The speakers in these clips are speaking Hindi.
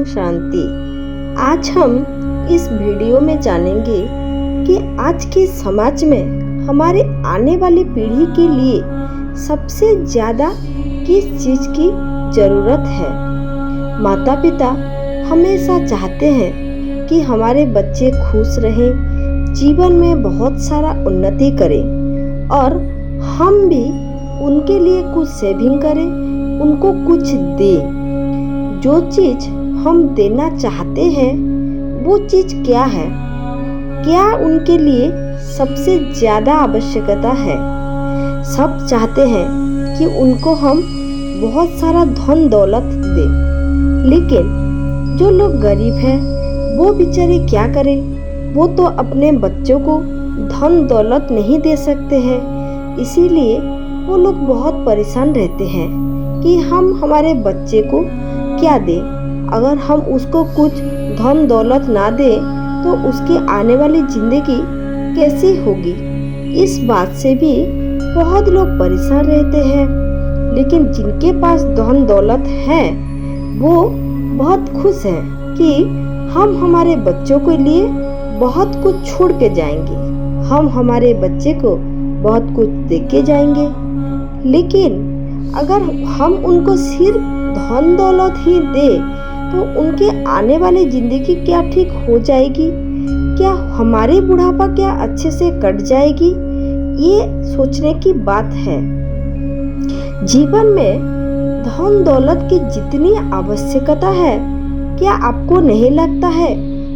ओम शांति। आज हम इस वीडियो में जानेंगे कि आज के समाज में हमारे आने वाली पीढ़ी के लिए सबसे ज़्यादा किस चीज़ की ज़रूरत है। माता पिता हमेशा चाहते हैं कि हमारे बच्चे खुश रहें, जीवन में बहुत सारा उन्नति करें और हम भी उनके लिए कुछ सेविंग करें, उनको कुछ दें। जो चीज़ हम देना चाहते हैं वो चीज़ क्या है, क्या उनके लिए सबसे ज़्यादा आवश्यकता है। सब चाहते हैं कि उनको हम बहुत सारा धन दौलत दें, लेकिन जो लोग गरीब हैं वो बेचारे क्या करें। वो तो अपने बच्चों को धन दौलत नहीं दे सकते हैं, इसीलिए वो लोग बहुत परेशान रहते हैं कि हम हमारे बच्चे को क्या दें। अगर हम उसको कुछ धन दौलत ना दें तो उसकी आने वाली ज़िंदगी कैसी होगी। इस बात से भी बहुत लोग परेशान रहते हैं, लेकिन जिनके पास धन दौलत है वो बहुत खुश हैं कि हम हमारे बच्चों के लिए बहुत कुछ छोड़ के जाएंगे, हम हमारे बच्चे को बहुत कुछ दे के जाएंगे। लेकिन अगर हम उनको सिर्फ धन दौलत ही दे तो उनके आने वाली ज़िंदगी क्या ठीक हो जाएगी, क्या हमारी बुढ़ापा क्या अच्छे से कट जाएगी। ये सोचने की बात है। जीवन में धन दौलत की जितनी आवश्यकता है, क्या आपको नहीं लगता है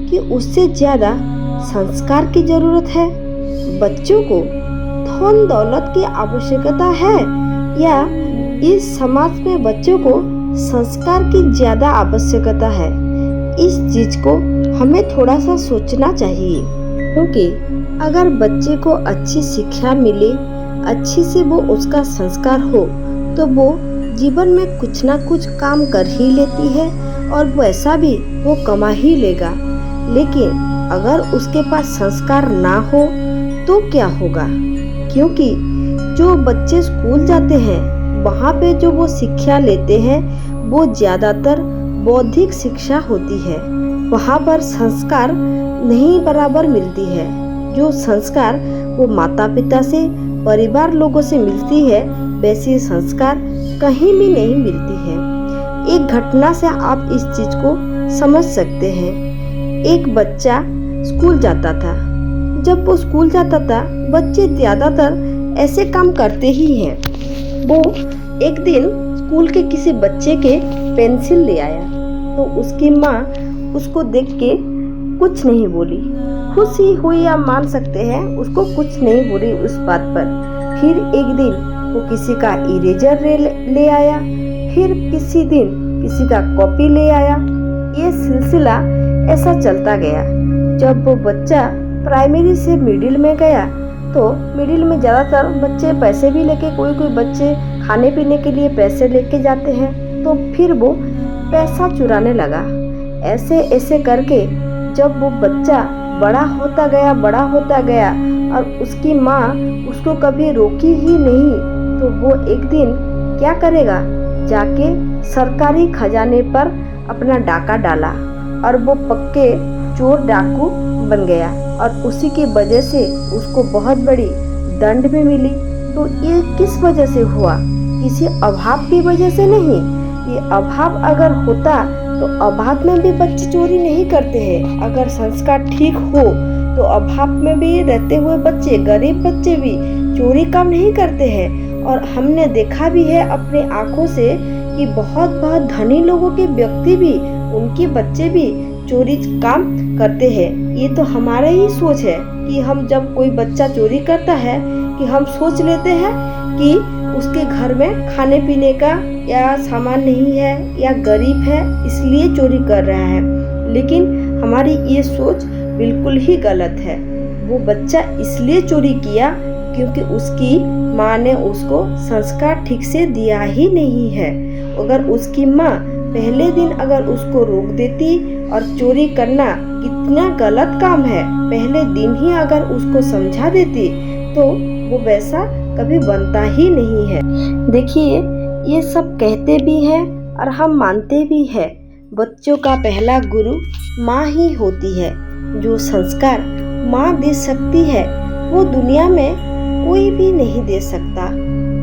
कि उससे ज़्यादा संस्कार की ज़रूरत है। बच्चों को धन दौलत की आवश्यकता है या इस समाज में बच्चों को संस्कार की ज़्यादा आवश्यकता है। इस चीज़ को हमें थोड़ा सा सोचना चाहिए, क्योंकि अगर बच्चे को अच्छी शिक्षा मिले, अच्छी से वो उसका संस्कार हो, तो वो जीवन में कुछ ना कुछ काम कर ही लेती है और वैसा भी वो कमा ही लेगा। लेकिन अगर उसके पास संस्कार ना हो तो क्या होगा, क्योंकि जो बच्चे स्कूल जाते हैं वहाँ पे जो वो शिक्षा लेते हैं वो ज़्यादातर बौद्धिक शिक्षा होती है। वहाँ पर संस्कार नहीं बराबर मिलती है। जो संस्कार वो माता पिता से, परिवार लोगों से मिलती है, वैसी संस्कार कहीं भी नहीं मिलती है। एक घटना से आप इस चीज़ को समझ सकते हैं। एक बच्चा स्कूल जाता था। जब वो स्कूल जाता था, बच्चे ज़्यादातर ऐसे काम करते ही हैं। वो एक दिन स्कूल के किसी बच्चे के पेंसिल ले आया तो उसकी माँ उसको देख के कुछ नहीं बोली। खुशी हुई या मान सकते हैं, उसको कुछ नहीं बोली उस बात पर। फिर एक दिन वो किसी का इरेजर ले आया, फिर किसी दिन किसी का कॉपी ले आया। ये सिलसिला ऐसा चलता गया। जब वो बच्चा प्राइमरी से मिडिल में गया तो मिडिल में ज़्यादातर बच्चे पैसे भी लेके, कोई बच्चे खाने पीने के लिए पैसे लेके जाते हैं, तो फिर वो पैसा चुराने लगा। ऐसे ऐसे करके जब वो बच्चा बड़ा होता गया और उसकी माँ उसको कभी रोकी ही नहीं, तो वो एक दिन क्या करेगा, जाके सरकारी खजाने पर अपना डाका डाला और वो पक्के चोर डाकू बन गया और उसी की वजह से उसको बहुत बड़ी दंड भी मिली। तो ये किस वजह से हुआ, किसी अभाव की वजह से नहीं। ये अभाव अगर होता तो अभाव में भी बच्चे चोरी नहीं करते हैं। अगर संस्कार ठीक हो तो अभाव में भी रहते हुए बच्चे, गरीब बच्चे भी चोरी काम नहीं करते हैं। और हमने देखा भी है अपने आंखों से कि बहुत धनी लोगों के व्यक्ति भी, उनके बच्चे भी चोरी काम करते हैं। ये तो हमारा ही सोच है कि हम जब कोई बच्चा चोरी करता है कि हम सोच लेते हैं कि उसके घर में खाने पीने का या सामान नहीं है या गरीब है इसलिए चोरी कर रहा है। लेकिन हमारी ये सोच बिल्कुल ही गलत है। वो बच्चा इसलिए चोरी किया क्योंकि उसकी माँ ने उसको संस्कार ठीक से दिया ही नहीं है। अगर उसकी माँ पहले दिन अगर उसको रोक देती और चोरी करना कितना गलत काम है, पहले दिन ही अगर उसको समझा देती तो वो वैसा कभी बनता ही नहीं है। देखिए, ये सब कहते भी हैं और हम मानते भी हैं, बच्चों का पहला गुरु माँ ही होती है। जो संस्कार माँ दे सकती है वो दुनिया में कोई भी नहीं दे सकता।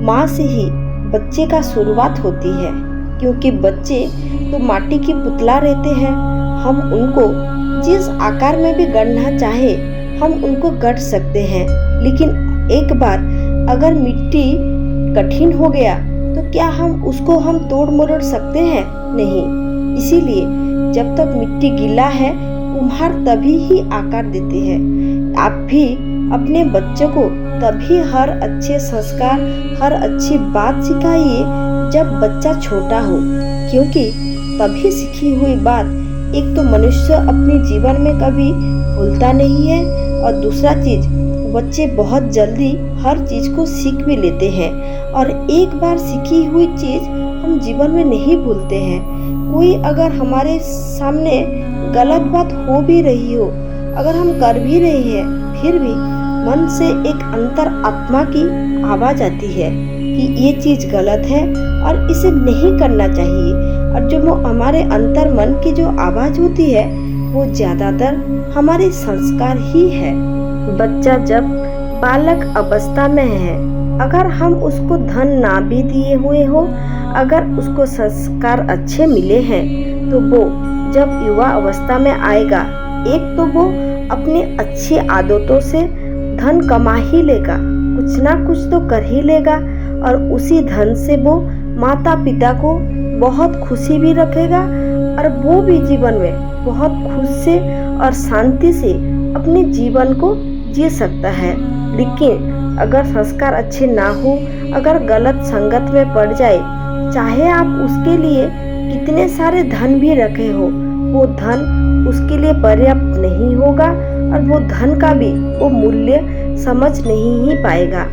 माँ से ही बच्चे का शुरुआत होती है, क्योंकि बच्चे तो माटी की पुतला रहते हैं। हम उनको जिस आकार में भी गढ़ना चाहे हम उनको गढ़ सकते हैं, लेकिन एक बार अगर मिट्टी कठिन हो गया तो क्या हम तोड़ मरोड़ सकते हैं? नहीं। इसीलिए जब तक मिट्टी गीला है कुम्हार तभी ही आकार देते हैं। आप भी अपने बच्चों को तभी हर अच्छे संस्कार, हर अच्छी बात सिखाइए जब बच्चा छोटा हो, क्योंकि तभी सीखी हुई बात एक तो मनुष्य अपने जीवन में कभी भूलता नहीं है, और दूसरा चीज बच्चे बहुत जल्दी हर चीज को सीख भी लेते हैं, और एक बार सीखी हुई चीज हम जीवन में नहीं भूलते हैं। कोई अगर हमारे सामने गलत बात हो भी रही हो, अगर हम कर भी रहे हैं, फिर भी मन से एक अंतर आत्मा की आवाज आती है कि ये चीज गलत है और इसे नहीं करना चाहिए। और जो वो हमारे अंतर मन की जो आवाज होती है वो ज्यादातर हमारे संस्कार ही है। बच्चा जब बालक अवस्था में है, अगर हम उसको धन ना भी दिए हुए हो, अगर उसको संस्कार अच्छे मिले हैं, तो वो जब युवा अवस्था में आएगा, एक तो वो अपनी अच्छी आदतों से धन कमा ही लेगा, कुछ ना कुछ तो कर ही लेगा, और उसी धन से वो माता पिता को बहुत खुशी भी रखेगा, और वो भी जीवन में बहुत खुश से और शांति से अपने जीवन को जी सकता है। लेकिन अगर संस्कार अच्छे ना हो, अगर गलत संगत में पड़ जाए, चाहे आप उसके लिए कितने सारे धन भी रखे हो, वो धन उसके लिए पर्याप्त नहीं होगा, और वो धन का भी वो मूल्य समझ नहीं ही पाएगा।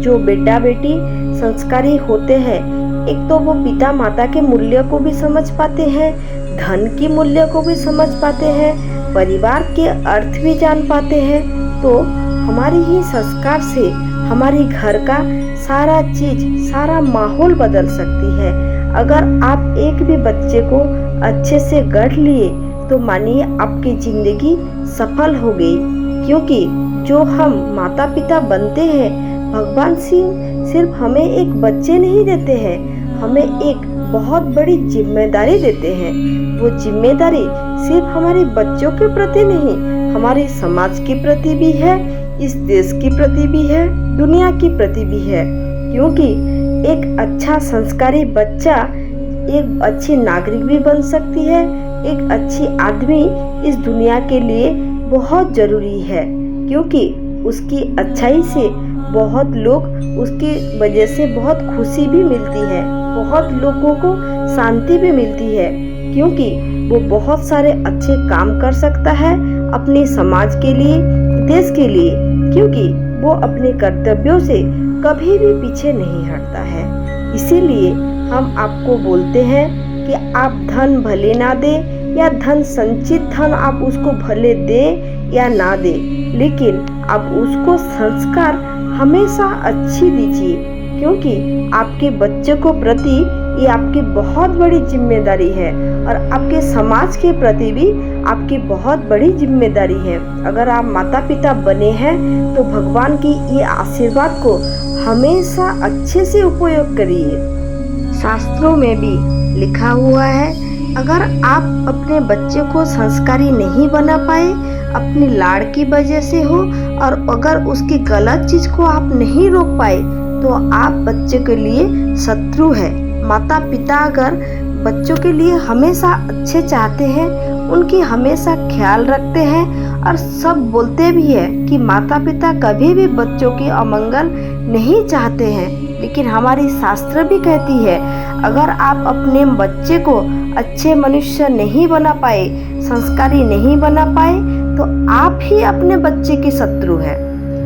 जो बेटा बेटी संस्कारी होते हैं, एक तो वो पिता माता के मूल्य को भी समझ पाते हैं, धन की मूल्य को भी समझ पाते हैं, परिवार के अर्थ भी जान पाते हैं। तो हमारी ही संस्कार से हमारी घर का सारा चीज, सारा माहौल बदल सकती है। अगर आप एक भी बच्चे को अच्छे से गढ़ लिए तो मानिए आपकी जिंदगी सफल हो गई, क्योंकि जो हम माता पिता बनते हैं, भगवान सिर्फ हमें एक बच्चे नहीं देते हैं, हमें एक बहुत बड़ी जिम्मेदारी देते हैं। वो जिम्मेदारी सिर्फ हमारे बच्चों के प्रति नहीं, हमारे समाज के प्रति भी है, इस देश के प्रति भी है, दुनिया के प्रति भी है। क्योंकि एक अच्छा संस्कारी बच्चा एक अच्छी नागरिक भी बन सकती है, एक अच्छी आदमी इस दुनिया के लिए बहुत जरूरी है, क्योंकि उसकी अच्छाई से बहुत लोग उसकी वजह से बहुत खुशी भी मिलती है, बहुत लोगों को शांति भी मिलती है, क्योंकि वो बहुत सारे अच्छे काम कर सकता है अपने समाज के लिए, देश के लिए, क्योंकि वो अपने कर्तव्यों से कभी भी पीछे नहीं हटता है। इसीलिए हम आपको बोलते हैं कि आप धन भले ना दे, या धन संचित धन आप उसको भले दे या ना दे, लेकिन आप उसको संस्कार हमेशा अच्छी दीजिए, क्योंकि आपके बच्चे को प्रति ये आपकी बहुत बड़ी जिम्मेदारी है, और आपके समाज के प्रति भी आपकी बहुत बड़ी जिम्मेदारी है। अगर आप माता पिता बने हैं तो भगवान की ये आशीर्वाद को हमेशा अच्छे से उपयोग करिए। शास्त्रों में भी लिखा हुआ है, अगर आप अपने बच्चे को संस्कारी नहीं बना पाए, अपनी लाड़ की वजह से हो, और अगर उसकी गलत चीज को आप नहीं रोक पाए, तो आप बच्चे के लिए शत्रु है। माता पिता अगर बच्चों के लिए हमेशा अच्छे चाहते हैं, उनकी हमेशा ख्याल रखते हैं, और सब बोलते भी है कि माता पिता कभी भी बच्चों की अमंगल नहीं चाहते हैं, लेकिन हमारी शास्त्र भी कहती है, अगर आप अपने बच्चे को अच्छे मनुष्य नहीं बना पाए, संस्कारी नहीं बना पाए, तो आप ही अपने बच्चे के शत्रु हैं।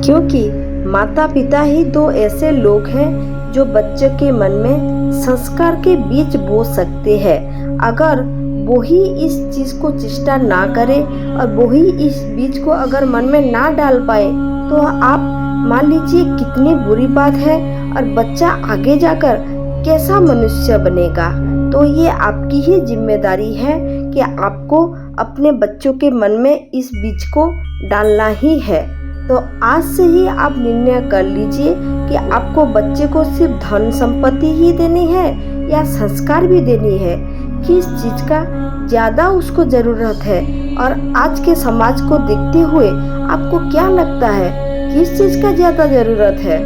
क्योंकि माता पिता ही दो ऐसे लोग हैं जो बच्चे के मन में संस्कार के बीज बो सकते हैं। अगर वो ही इस चीज को चेष्टा ना करे, और वो ही इस बीज को अगर मन में ना डाल पाए, तो आप मान लीजिए कितनी बुरी बात है, और बच्चा आगे जाकर कैसा मनुष्य बनेगा। तो तो ये आपकी ही जिम्मेदारी है कि आपको अपने बच्चों के मन में इस बीज को डालना ही है। तो आज से ही आप निर्णय कर लीजिए कि आपको बच्चे को सिर्फ धन संपत्ति ही देनी है या संस्कार भी देनी है, किस चीज का ज्यादा उसको जरूरत है। और आज के समाज को देखते हुए आपको क्या लगता है किस चीज का ज्यादा जरूरत है?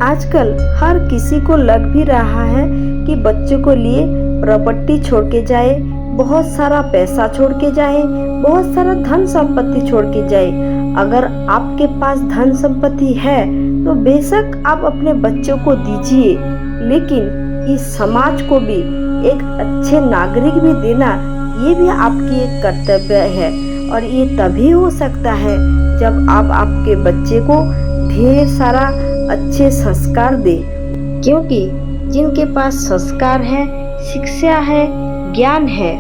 आजकल हर किसी को लग भी रहा है कि बच्चों को लिए प्रॉपर्टी छोड़ के जाए, बहुत सारा पैसा छोड़ के जाए, बहुत सारा धन संपत्ति छोड़ के जाए। अगर आपके पास धन संपत्ति है तो बेशक आप अपने बच्चों को दीजिए, लेकिन इस समाज को भी एक अच्छे नागरिक भी देना ये भी आपकी एक कर्तव्य है। और ये तभी हो सकता है जब आप आपके बच्चे को ढेर सारा अच्छे संस्कार दे, क्योंकि जिनके पास संस्कार है, शिक्षा है, ज्ञान है,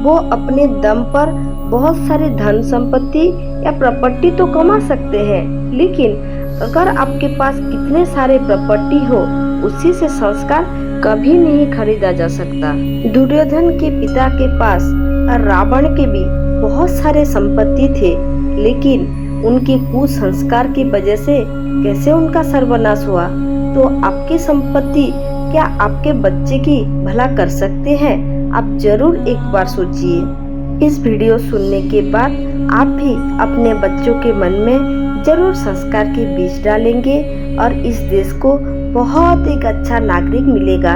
वो अपने दम पर बहुत सारे धन संपत्ति या प्रॉपर्टी तो कमा सकते हैं, लेकिन अगर आपके पास कितने सारे प्रॉपर्टी हो, उसी से संस्कार कभी नहीं खरीदा जा सकता। दुर्योधन के पिता के पास और रावण के भी बहुत सारे संपत्ति थे, लेकिन उनके कुसंस्कार की वजह से कैसे उनका सर्वनाश हुआ। तो आपकी संपत्ति क्या आपके बच्चे की भला कर सकते हैं? आप जरूर एक बार सोचिए। इस वीडियो सुनने के बाद आप भी अपने बच्चों के मन में जरूर संस्कार के बीज डालेंगे और इस देश को बहुत एक अच्छा नागरिक मिलेगा।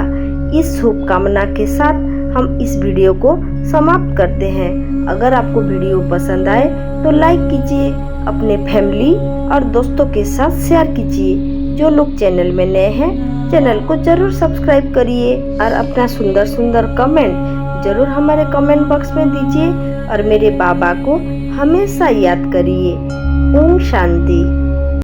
इस शुभकामना के साथ हम इस वीडियो को समाप्त करते हैं। अगर आपको वीडियो पसंद आए तो लाइक कीजिए, अपने फैमिली और दोस्तों के साथ शेयर कीजिए। जो लोग चैनल में नए हैं, चैनल को जरूर सब्सक्राइब करिए और अपना सुंदर सुंदर कमेंट जरूर हमारे कमेंट बॉक्स में दीजिए और मेरे बाबा को हमेशा याद करिए। ओम शांति।